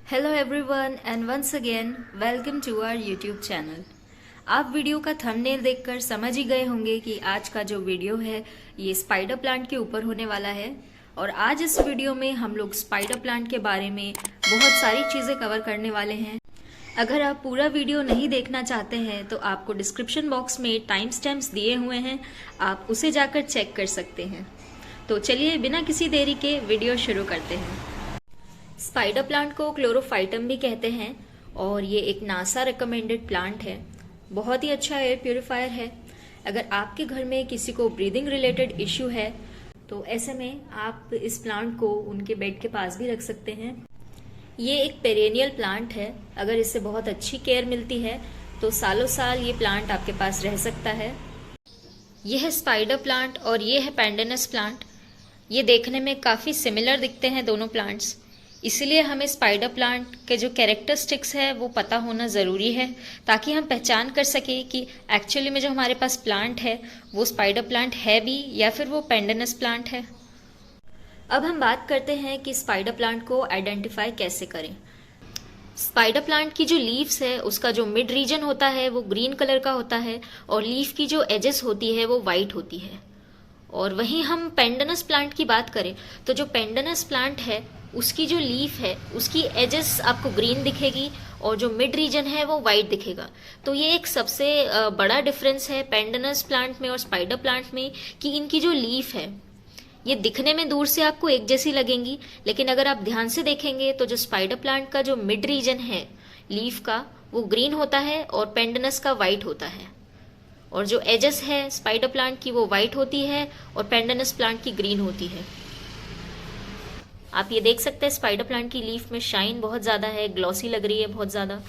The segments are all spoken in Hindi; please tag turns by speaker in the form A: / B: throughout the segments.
A: Hello everyone and once again welcome to our YouTube channel. आप वीडियो का थंबनेल देखकर समझ ही गए होंगे कि आज का जो वीडियो है ये स्पाइडर प्लांट के ऊपर होने वाला है। और आज इस वीडियो में हम लोग स्पाइडर प्लांट के बारे में बहुत सारी चीज़ें कवर करने वाले हैं। अगर आप पूरा वीडियो नहीं देखना चाहते हैं तो आपको डिस्क्रिप्शन बॉक्स में टाइम स्टैम्प्स दिए हुए हैं, आप उसे जाकर चेक कर सकते हैं। तो चलिए बिना किसी देरी के वीडियो शुरू करते हैं। स्पाइडर प्लांट को क्लोरोफाइटम भी कहते हैं और ये एक नासा रिकमेंडेड प्लांट है। बहुत ही अच्छा एयर प्यूरिफायर है। अगर आपके घर में किसी को ब्रीदिंग रिलेटेड इश्यू है तो ऐसे में आप इस प्लांट को उनके बेड के पास भी रख सकते हैं। ये एक पेरेनियल प्लांट है। अगर इससे बहुत अच्छी केयर मिलती है तो सालों साल ये प्लांट आपके पास रह सकता है। यह है स्पाइडर प्लांट और ये है पेंडेनस प्लांट। ये देखने में काफ़ी सिमिलर दिखते हैं दोनों प्लांट्स, इसीलिए हमें स्पाइडर प्लांट के जो कैरेक्टरिस्टिक्स है वो पता होना ज़रूरी है ताकि हम पहचान कर सके कि एक्चुअली में जो हमारे पास प्लांट है वो स्पाइडर प्लांट है भी या फिर वो पेंडेनस प्लांट है। अब हम बात करते हैं कि स्पाइडर प्लांट को आइडेंटिफाई कैसे करें। स्पाइडर प्लांट की जो लीव्स है उसका जो मिड रीजन होता है वो ग्रीन कलर का होता है और लीफ की जो एजेस होती है वो वाइट होती है। और वहीं हम पेंडेनस प्लांट की बात करें तो जो पेंडेनस प्लांट है उसकी जो लीफ है उसकी एजेस आपको ग्रीन दिखेगी और जो मिड रीजन है वो वाइट दिखेगा। तो ये एक सबसे बड़ा डिफरेंस है पेंडेनस प्लांट में और स्पाइडर प्लांट में कि इनकी जो लीफ है ये दिखने में दूर से आपको एक जैसी लगेंगी, लेकिन अगर आप ध्यान से देखेंगे तो जो स्पाइडर प्लांट का जो मिड रीजन है लीफ का वो ग्रीन होता है और पेंडेनस का वाइट होता है। और जो एजेस है स्पाइडर प्लांट की वो वाइट होती है और पेंडेनस प्लांट की ग्रीन होती है। आप ये देख सकते हैं स्पाइडर प्लांट की लीफ में शाइन बहुत ज़्यादा है, ग्लॉसी लग रही है बहुत ज़्यादा।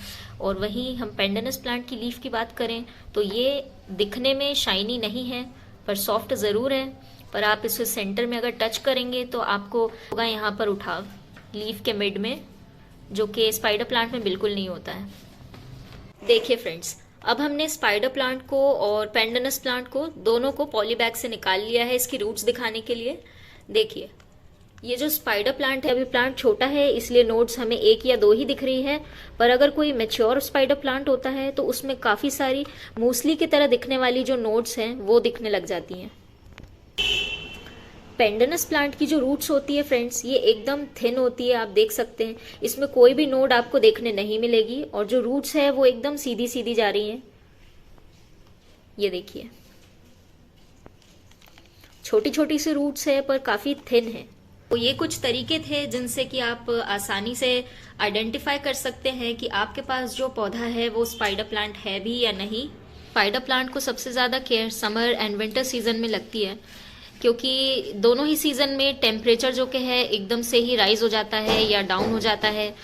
A: और वहीं हम पेंडेनस प्लांट की लीफ की बात करें तो ये दिखने में शाइनी नहीं है पर सॉफ्ट ज़रूर है। पर आप इसे सेंटर में अगर टच करेंगे तो आपको होगा यहाँ पर उठाव लीफ के मिड में, जो कि स्पाइडर प्लांट में बिल्कुल नहीं होता है। देखिए फ्रेंड्स, अब हमने स्पाइडर प्लांट को और पेंडेनस प्लांट को दोनों को पॉलीबैग से निकाल लिया है इसकी रूट्स दिखाने के लिए। देखिए ये जो स्पाइडर प्लांट है, अभी प्लांट छोटा है इसलिए नोड्स हमें एक या दो ही दिख रही है, पर अगर कोई मैच्योर स्पाइडर प्लांट होता है तो उसमें काफ़ी सारी मूसली की तरह दिखने वाली जो नोड्स हैं वो दिखने लग जाती हैं। पेंडेनस प्लांट की जो रूट्स होती है फ्रेंड्स ये एकदम थिन होती है, आप देख सकते हैं इसमें कोई भी नोड आपको देखने नहीं मिलेगी और जो रूट्स है वो एकदम सीधी सीधी जा रही हैं। ये देखिए छोटी छोटी सी रूट्स है पर काफ़ी थिन है। तो ये कुछ तरीके थे जिनसे कि आप आसानी से आइडेंटिफाई कर सकते हैं कि आपके पास जो पौधा है वो स्पाइडर प्लांट है भी या नहीं। स्पाइडर प्लांट को सबसे ज़्यादा care summer and winter season में लगती है क्योंकि दोनों ही सीजन में टेम्परेचर जो कि है एकदम से ही राइज हो जाता है या डाउन हो जाता है।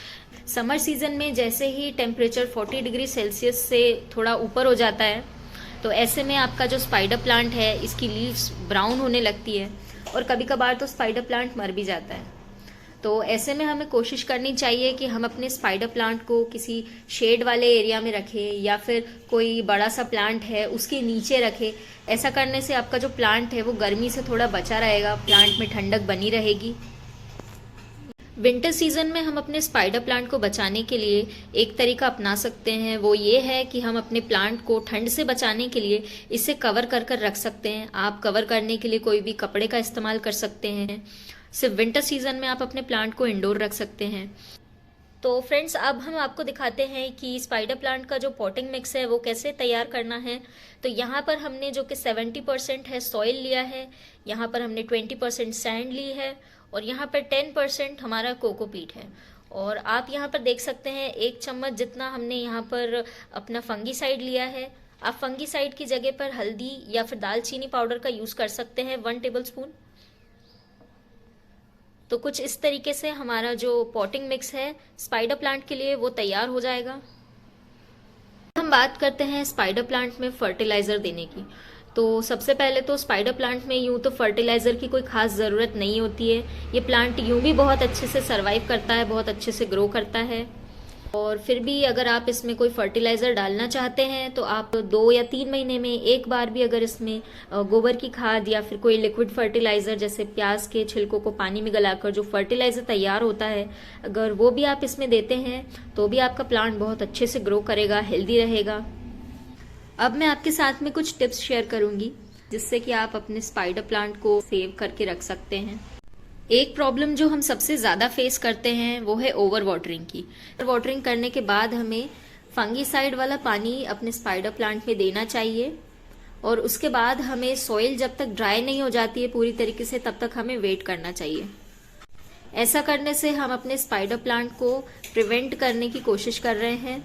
A: समर सीजन में जैसे ही टेम्परेचर 40 डिग्री सेल्सियस से थोड़ा ऊपर हो जाता है तो ऐसे में आपका जो स्पाइडर प्लांट है इसकी लीव्स ब्राउन होने लगती है और कभी कभार तो स्पाइडर प्लांट मर भी जाता है। तो ऐसे में हमें कोशिश करनी चाहिए कि हम अपने स्पाइडर प्लांट को किसी शेड वाले एरिया में रखें या फिर कोई बड़ा सा प्लांट है उसके नीचे रखें। ऐसा करने से आपका जो प्लांट है वो गर्मी से थोड़ा बचा रहेगा, प्लांट में ठंडक बनी रहेगी। विंटर सीजन में हम अपने स्पाइडर प्लांट को बचाने के लिए एक तरीका अपना सकते हैं, वो ये है कि हम अपने प्लांट को ठंड से बचाने के लिए इसे कवर कर कर रख सकते हैं। आप कवर करने के लिए कोई भी कपड़े का इस्तेमाल कर सकते हैं। सिर्फ विंटर सीजन में आप अपने प्लांट को इंडोर रख सकते हैं। तो फ्रेंड्स अब हम आपको दिखाते हैं कि स्पाइडर प्लांट का जो पॉटिंग मिक्स है वो कैसे तैयार करना है। तो यहाँ पर हमने जो कि 70% है सॉइल लिया है, यहाँ पर हमने 20% सैंड ली है और यहाँ पर 10% हमारा कोकोपीट है। और आप यहाँ पर देख सकते हैं 1 चम्मच जितना हमने यहाँ पर अपना फंगीसाइड लिया है। आप फंगीसाइड की जगह पर हल्दी या फिर दालचीनी पाउडर का यूज़ कर सकते हैं 1 टेबल स्पून। तो कुछ इस तरीके से हमारा जो पॉटिंग मिक्स है स्पाइडर प्लांट के लिए वो तैयार हो जाएगा। हम बात करते हैं स्पाइडर प्लांट में फर्टिलाइज़र देने की। तो सबसे पहले तो स्पाइडर प्लांट में यूं तो फर्टिलाइज़र की कोई खास ज़रूरत नहीं होती है। ये प्लांट यूं भी बहुत अच्छे से सर्वाइव करता है, बहुत अच्छे से ग्रो करता है। और फिर भी अगर आप इसमें कोई फर्टिलाइज़र डालना चाहते हैं तो आप 2 या 3 महीने में एक बार भी अगर इसमें गोबर की खाद या फिर कोई लिक्विड फर्टिलाइज़र जैसे प्याज के छिलकों को पानी में गलाकर जो फर्टिलाइज़र तैयार होता है, अगर वो भी आप इसमें देते हैं तो भी आपका प्लांट बहुत अच्छे से ग्रो करेगा, हेल्दी रहेगा। अब मैं आपके साथ में कुछ टिप्स शेयर करूंगी जिससे कि आप अपने स्पाइडर प्लांट को सेव करके रख सकते हैं। एक प्रॉब्लम जो हम सबसे ज़्यादा फेस करते हैं वो है ओवर वाटरिंग की। वाटरिंग करने के बाद हमें फंगीसाइड वाला पानी अपने स्पाइडर प्लांट में देना चाहिए और उसके बाद हमें सॉइल जब तक ड्राई नहीं हो जाती है पूरी तरीके से तब तक हमें वेट करना चाहिए। ऐसा करने से हम अपने स्पाइडर प्लांट को प्रिवेंट करने की कोशिश कर रहे हैं।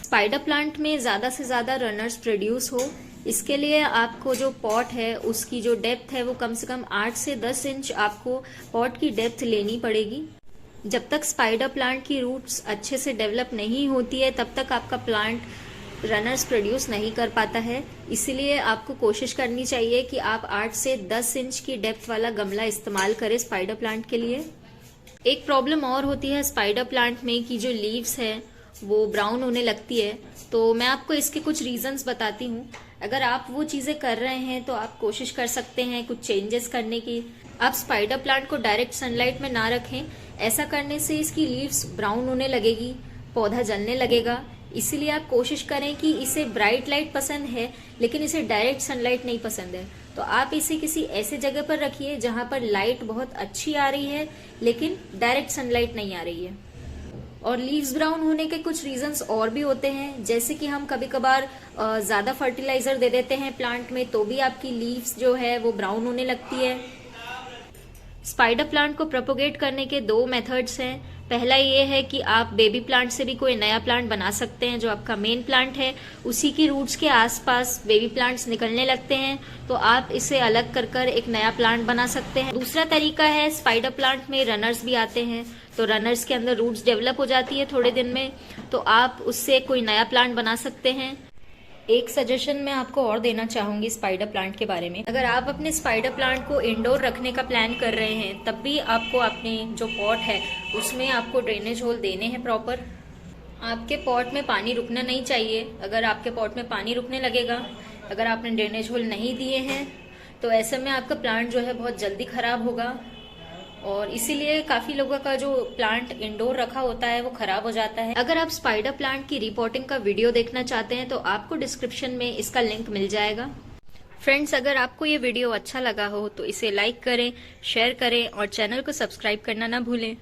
A: स्पाइडर प्लांट में ज़्यादा से ज़्यादा रनर्स प्रोड्यूस हो, इसके लिए आपको जो पॉट है उसकी जो डेप्थ है वो कम से कम 8 से 10 इंच आपको पॉट की डेप्थ लेनी पड़ेगी। जब तक स्पाइडर प्लांट की रूट्स अच्छे से डेवलप नहीं होती है तब तक आपका प्लांट रनर्स प्रोड्यूस नहीं कर पाता है। इसीलिए आपको कोशिश करनी चाहिए कि आप 8 से 10 इंच की डेप्थ वाला गमला इस्तेमाल करें स्पाइडर प्लांट के लिए। एक प्रॉब्लम और होती है स्पाइडर प्लांट में कि जो लीव्स है वो ब्राउन होने लगती है, तो मैं आपको इसके कुछ रीजंस बताती हूँ। अगर आप वो चीज़ें कर रहे हैं तो आप कोशिश कर सकते हैं कुछ चेंजेस करने की। आप स्पाइडर प्लांट को डायरेक्ट सनलाइट में ना रखें, ऐसा करने से इसकी लीव्स ब्राउन होने लगेगी, पौधा जलने लगेगा। इसीलिए आप कोशिश करें कि इसे ब्राइट लाइट पसंद है लेकिन इसे डायरेक्ट सनलाइट नहीं पसंद है, तो आप इसे किसी ऐसे जगह पर रखिए जहाँ पर लाइट बहुत अच्छी आ रही है लेकिन डायरेक्ट सनलाइट नहीं आ रही है। और लीव्स ब्राउन होने के कुछ रीजंस और भी होते हैं, जैसे कि हम कभी कभार ज़्यादा फर्टिलाइज़र दे देते हैं प्लांट में तो भी आपकी लीव्स जो है वो ब्राउन होने लगती है। स्पाइडर प्लांट को प्रोपोगेट करने के 2 मेथड्स हैं। पहला ये है कि आप बेबी प्लांट से भी कोई नया प्लांट बना सकते हैं। जो आपका मेन प्लांट है उसी की रूट्स के आसपास बेबी प्लांट्स निकलने लगते हैं तो आप इसे अलग कर एक नया प्लांट बना सकते हैं। दूसरा तरीका है स्पाइडर प्लांट में रनर्स भी आते हैं, तो रनर्स के अंदर रूट्स डेवलप हो जाती है थोड़े दिन में, तो आप उससे कोई नया प्लांट बना सकते हैं। एक सजेशन मैं आपको और देना चाहूंगी स्पाइडर प्लांट के बारे में। अगर आप अपने स्पाइडर प्लांट को इंडोर रखने का प्लान कर रहे हैं तब भी आपको अपने जो पॉट है उसमें आपको ड्रेनेज होल देने हैं प्रॉपर। आपके पॉट में पानी रुकना नहीं चाहिए। अगर आपके पॉट में पानी रुकने लगेगा, अगर आपने ड्रेनेज होल नहीं दिए हैं, तो ऐसे में आपका प्लांट जो है बहुत जल्दी खराब होगा और इसीलिए काफी लोगों का जो प्लांट इंडोर रखा होता है वो खराब हो जाता है। अगर आप स्पाइडर प्लांट की रिपोर्टिंग का वीडियो देखना चाहते हैं तो आपको डिस्क्रिप्शन में इसका लिंक मिल जाएगा। फ्रेंड्स, अगर आपको ये वीडियो अच्छा लगा हो तो इसे लाइक करें, शेयर करें और चैनल को सब्सक्राइब करना ना भूलें।